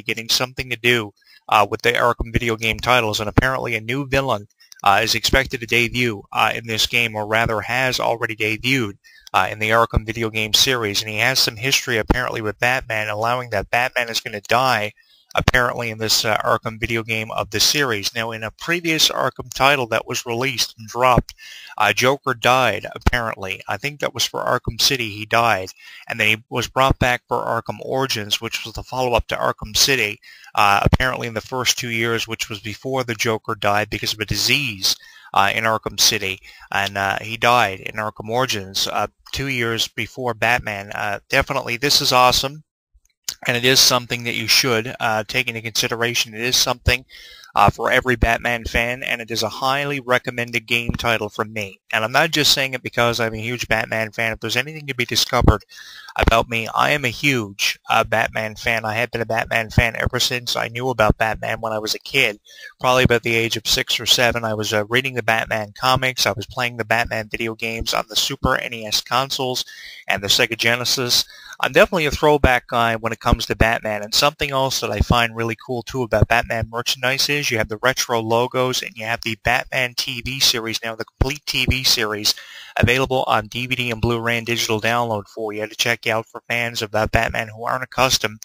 getting something to do with the Arkham video game titles, and apparently a new villain is expected to debut in this game, or rather has already debuted in the Arkham video game series, and he has some history apparently with Batman, allowing that Batman is going to die apparently in this Arkham video game of the series. Now, in a previous Arkham title that was released and dropped, Joker died, apparently. I think that was for Arkham City. He died, and then he was brought back for Arkham Origins, which was the follow-up to Arkham City, apparently in the first 2 years, which was before the Joker died because of a disease in Arkham City, and he died in Arkham Origins 2 years before Batman. Definitely, this is awesome. And it is something that you should take into consideration. It is something for every Batman fan, and it is a highly recommended game title from me. And I'm not just saying it because I'm a huge Batman fan. If there's anything to be discovered about me, I am a huge Batman fan. I have been a Batman fan ever since I knew about Batman when I was a kid, probably about the age of 6 or 7. I was reading the Batman comics. I was playing the Batman video games on the Super NES consoles and the Sega Genesis. I'm definitely a throwback guy when it comes to Batman, and something else that I find really cool too about Batman merchandise is you have the retro logos, and you have the Batman TV series now, the complete TV series, available on DVD and Blu-ray and digital download for you to check out for fans of Batman who aren't accustomed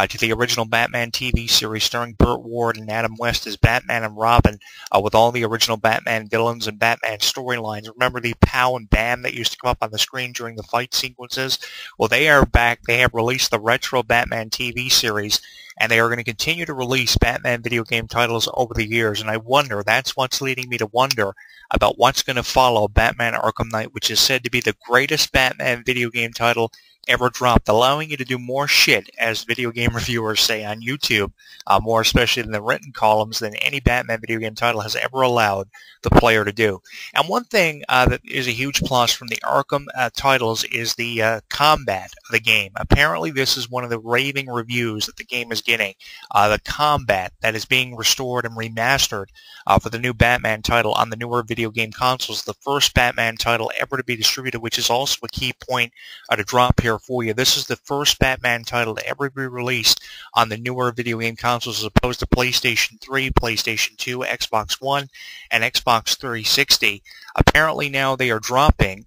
to the original Batman TV series starring Burt Ward and Adam West as Batman and Robin, with all the original Batman villains and Batman storylines. Remember the pow and bam that used to come up on the screen during the fight sequences? Well, they are back. They have released the retro Batman TV series, and they are going to continue to release Batman video game titles over the years, and I wonder, that's what's leading me to wonder about what's going to follow Batman Arkham Knight, which is said to be the greatest Batman video game title ever dropped, allowing you to do more shit, as video game reviewers say on YouTube, more especially in the written columns, than any Batman video game title has ever allowed the player to do. And one thing that is a huge plus from the Arkham titles is the combat of the game. Apparently this is one of the raving reviews that the game is getting. The combat that is being restored and remastered for the new Batman title on the newer video game consoles, the first Batman title ever to be distributed, which is also a key point to drop here for you. This is the first Batman title to ever be released on the newer video game consoles as opposed to PlayStation 3, PlayStation 2, Xbox One, and Xbox 360. Apparently now they are dropping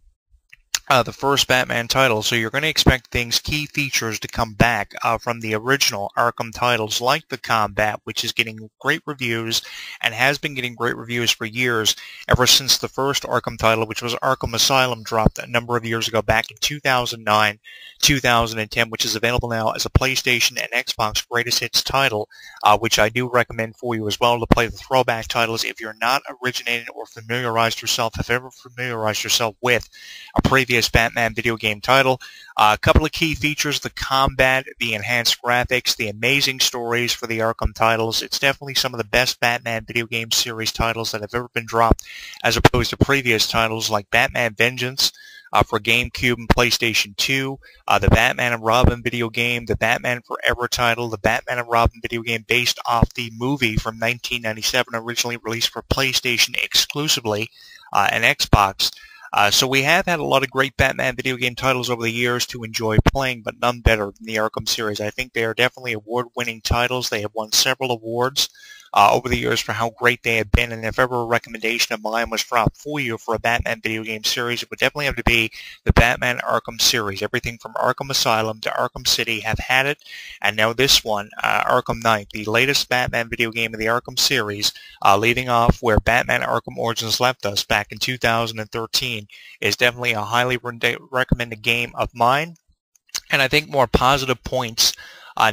the first Batman title, so you're going to expect key features to come back from the original Arkham titles, like the combat, which is getting great reviews and has been getting great reviews for years, ever since the first Arkham title, which was Arkham Asylum, dropped a number of years ago, back in 2009, 2010, which is available now as a PlayStation and Xbox Greatest Hits title, which I do recommend for you as well to play the throwback titles if you're not originated or familiarized yourself, have ever familiarized yourself with a previous Batman video game title. A couple of key features: the combat, the enhanced graphics, the amazing stories for the Arkham titles. It's definitely some of the best Batman video game series titles that have ever been dropped, as opposed to previous titles like Batman Vengeance for GameCube and PlayStation 2, the Batman and Robin video game, the Batman Forever title, the Batman and Robin video game based off the movie from 1997, originally released for PlayStation exclusively and Xbox. So we have had a lot of great Batman video game titles over the years to enjoy playing, but none better than the Arkham series. I think they are definitely award-winning titles. They have won several awards over the years for how great they have been, and if ever a recommendation of mine was dropped for you for a Batman video game series, it would definitely have to be the Batman Arkham series. Everything from Arkham Asylum to Arkham City have had it, and now this one, Arkham Knight, the latest Batman video game of the Arkham series, leaving off where Batman Arkham Origins left us back in 2013, is definitely a highly recommended game of mine, and I think more positive points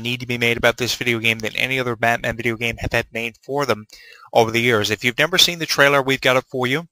need to be made about this video game than any other Batman video game have had made for them over the years. If you've never seen the trailer, we've got it for you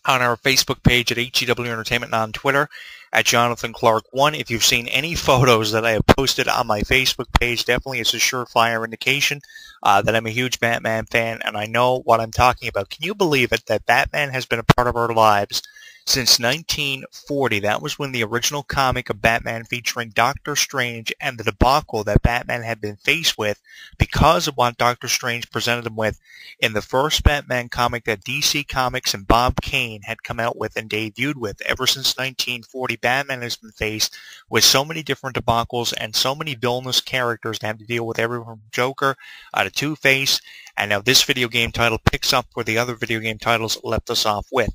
on our Facebook page at HEW Entertainment and on Twitter at Jonathan Clarke 1. If you've seen any photos that I have posted on my Facebook page, definitely it's a surefire indication that I'm a huge Batman fan and I know what I'm talking about. Can you believe it that Batman has been a part of our lives since 1940. That was when the original comic of Batman featuring Doctor Strange and the debacle that Batman had been faced with because of what Doctor Strange presented him with in the first Batman comic that DC Comics and Bob Kane had come out with and debuted with. Ever since 1940, Batman has been faced with so many different debacles and so many villainous characters to have to deal with, everyone from Joker to Two-Face, and now this video game title picks up where the other video game titles left us off with.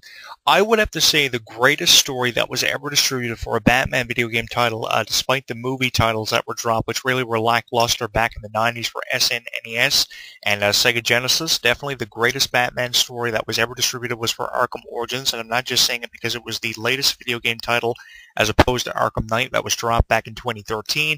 I would have to say the greatest story that was ever distributed for a Batman video game title, despite the movie titles that were dropped, which really were lackluster back in the 90s for SNES and Sega Genesis. Definitely the greatest Batman story that was ever distributed was for Arkham Origins, and I'm not just saying it because it was the latest video game title as opposed to Arkham Knight that was dropped back in 2013,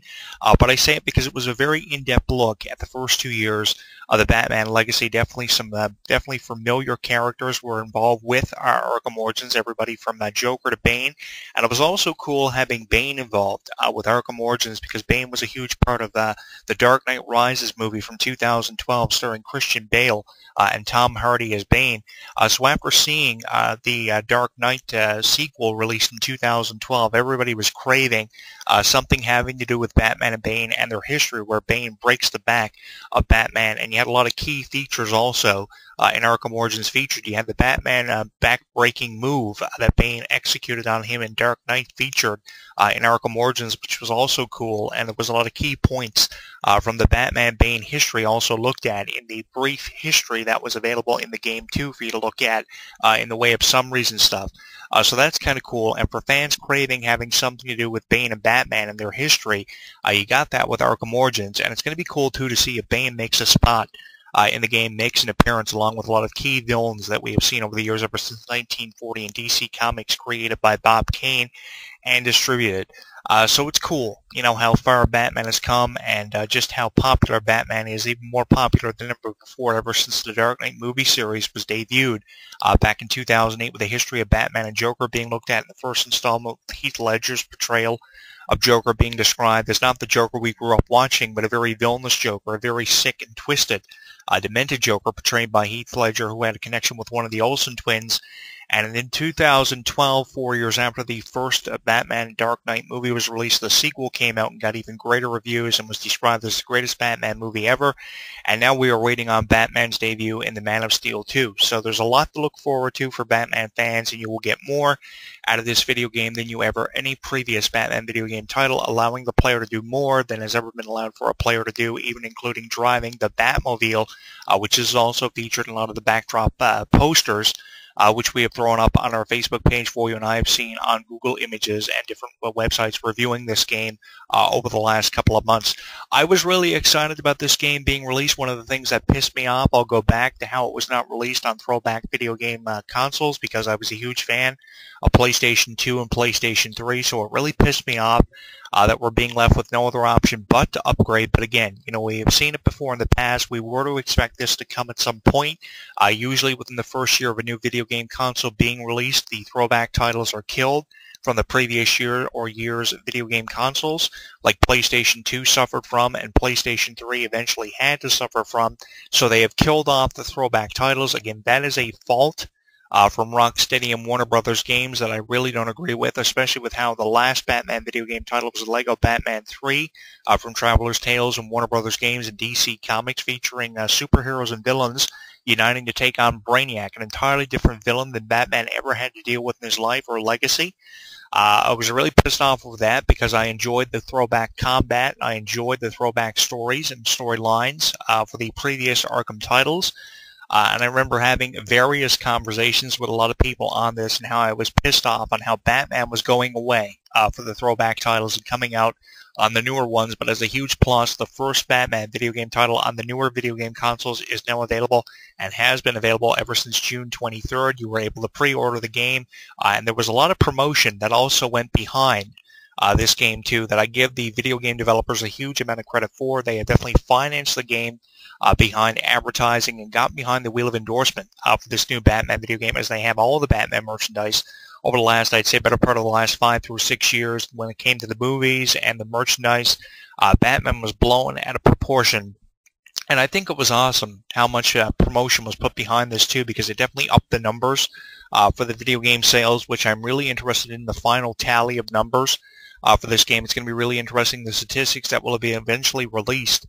but I say it because it was a very in-depth look at the first 2 years of the Batman legacy. Definitely some definitely familiar characters were involved with our Arkham Origins, everybody from Joker to Bane, and it was also cool having Bane involved with Arkham Origins because Bane was a huge part of the Dark Knight Rises movie from 2012 starring Christian Bale and Tom Hardy as Bane. So after seeing the Dark Knight sequel released in 2012, everybody was craving something having to do with Batman and Bane and their history, where Bane breaks the back of Batman, and you had a lot of key features also in Arkham Origins featured. You had the Batman back-breaking move that Bane executed on him in Dark Knight featured in Arkham Origins, which was also cool, and there was a lot of key points from the Batman-Bane history also looked at in the brief history that was available in the game too for you to look at in the way of summaries and stuff. So that's kind of cool, and for fans craving having something to do with Bane and Batman and their history, you got that with Arkham Origins, and it's going to be cool too to see if Bane makes a spot in the game, makes an appearance along with a lot of key villains that we have seen over the years ever since 1940 in DC Comics, created by Bob Kane and distributed. So it's cool, you know, how far Batman has come and just how popular Batman is, even more popular than ever before, ever since the Dark Knight movie series was debuted back in 2008 with the history of Batman and Joker being looked at in the first installment, with Heath Ledger's portrayal of Joker being described as not the Joker we grew up watching, but a very villainous Joker, a very sick and twisted, demented Joker portrayed by Heath Ledger, who had a connection with one of the Olsen twins. And in 2012, 4 years after the first Batman Dark Knight movie was released, the sequel came out and got even greater reviews and was described as the greatest Batman movie ever. And now we are waiting on Batman's debut in the Man of Steel 2. So there's a lot to look forward to for Batman fans, and you will get more out of this video game than you ever any previous Batman video game title, allowing the player to do more than has ever been allowed for a player to do, even including driving the Batmobile, which is also featured in a lot of the backdrop posters, which we have thrown up on our Facebook page for you, and I have seen on Google Images and different websites reviewing this game over the last couple of months. I was really excited about this game being released. One of the things that pissed me off, I'll go back to how it was not released on throwback video game consoles, because I was a huge fan of PlayStation 2 and PlayStation 3, so it really pissed me off that we're being left with no other option but to upgrade. But again, you know, we have seen it before in the past. We were to expect this to come at some point. Usually within the first year of a new video game console being released, the throwback titles are killed from the previous year or year's video game consoles, like PlayStation 2 suffered from and PlayStation 3 eventually had to suffer from. So they have killed off the throwback titles. Again, that is a fault from Rocksteady and Warner Brothers games that I really don't agree with, especially with how the last Batman video game title was Lego Batman 3 from Traveler's Tales and Warner Brothers games and DC Comics, featuring superheroes and villains uniting to take on Brainiac, an entirely different villain than Batman ever had to deal with in his life or legacy. I was really pissed off with that because I enjoyed the throwback combat. I enjoyed the throwback stories and storylines for the previous Arkham titles. And I remember having various conversations with a lot of people on this and how I was pissed off on how Batman was going away for the throwback titles and coming out on the newer ones. But as a huge plus, the first Batman video game title on the newer video game consoles is now available and has been available ever since June 23rd. You were able to pre-order the game, and there was a lot of promotion that also went behind this game too, that I give the video game developers a huge amount of credit for. They have definitely financed the game behind advertising and got behind the wheel of endorsement for this new Batman video game, as they have all the Batman merchandise over the last, I'd say, better part of the last 5 through 6 years. When it came to the movies and the merchandise, Batman was blown out of proportion And I think it was awesome how much promotion was put behind this too, because it definitely upped the numbers for the video game sales, which I'm really interested in the final tally of numbers for this game. It's going to be really interesting, the statistics that will be eventually released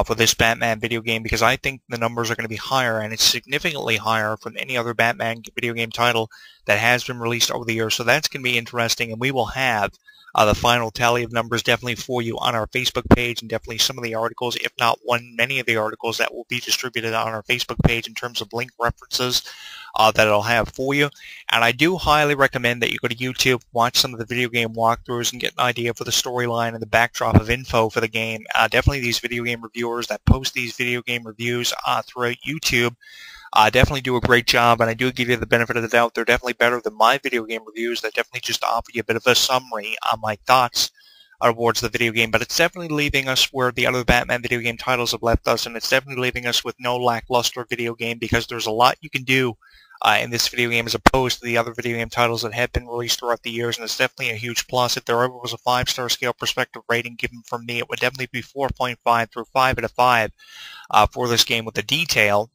for this Batman video game, because I think the numbers are going to be higher, and it's significantly higher from any other Batman video game title that has been released over the years. So that's going to be interesting, and we will have the final tally of numbers definitely for you on our Facebook page, and definitely some of the articles, if not many of the articles that will be distributed on our Facebook page in terms of link references that I'll have for you. And I do highly recommend that you go to YouTube, watch some of the video game walkthroughs, and get an idea for the storyline and the backdrop of info for the game. Definitely these video game reviewers that post these video game reviews throughout YouTube definitely do a great job, and I do give you the benefit of the doubt. They're definitely better than my video game reviews that definitely just offer you a bit of a summary on my thoughts towards the video game, but it's definitely leaving us where the other Batman video game titles have left us, and it's definitely leaving us with no lackluster video game, because there's a lot you can do in this video game as opposed to the other video game titles that have been released throughout the years, and it's definitely a huge plus. If there ever was a 5-star scale perspective rating given from me, it would definitely be 4.5 through 5 out of 5 for this game, with the detail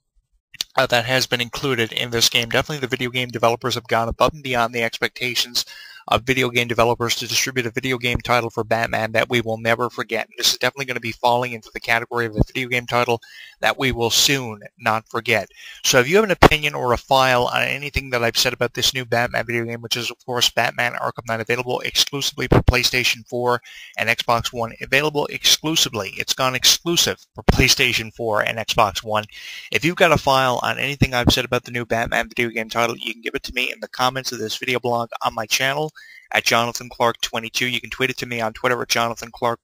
that has been included in this game. Definitely the video game developers have gone above and beyond the expectations of video game developers to distribute a video game title for Batman that we will never forget. This is definitely going to be falling into the category of a video game title that we will soon not forget. So if you have an opinion or a file on anything that I've said about this new Batman video game, which is of course Batman Arkham Knight, available exclusively for PlayStation 4 and Xbox One, available exclusively. It's gone exclusive for PlayStation 4 and Xbox One. If you've got a file on anything I've said about the new Batman video game title, you can give it to me in the comments of this video blog on my channel at Jonathan Clarke 22. You can tweet it to me on Twitter at Jonathan Clarke